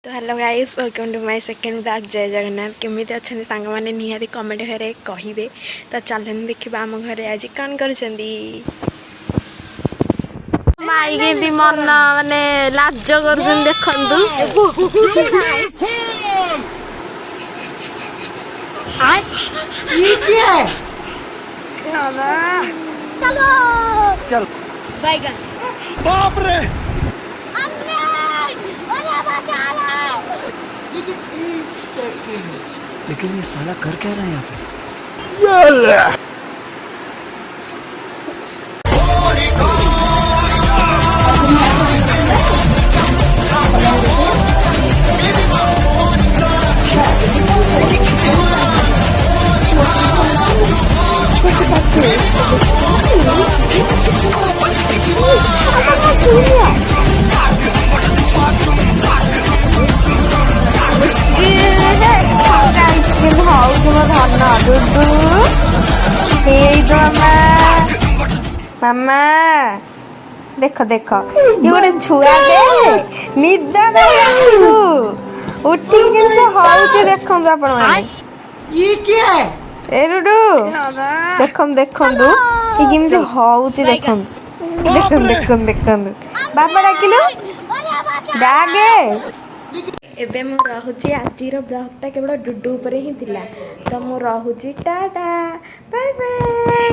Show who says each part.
Speaker 1: तो hello guys, welcome to my second blog. Jai Jagannath. केमिति अच्छा सांग मैंने निहाती कमेंट घरे कहे। तो चलन देखा आम घरे आज कौन कर
Speaker 2: माई के मन माने लाज कर देखंतु
Speaker 3: चलो चल बैगन
Speaker 4: बाप रे।
Speaker 5: लेकिन ये साला कर क्या रहा है यहाँ पे?
Speaker 2: मामा देख देख ये गोटे छुआ निद उठी देखु आपण मैंने
Speaker 5: ये क्या है?
Speaker 2: ए रुडू देखम देखंतु ये केमिति होउची देखम देखम देखम देखम बाबा डाकिलु डागे
Speaker 1: एबे मु रहुची आजीर ब्लॉगटा केवल डुडू ऊपर ही थिला। तो मु रहुची टाटा बाय बाय।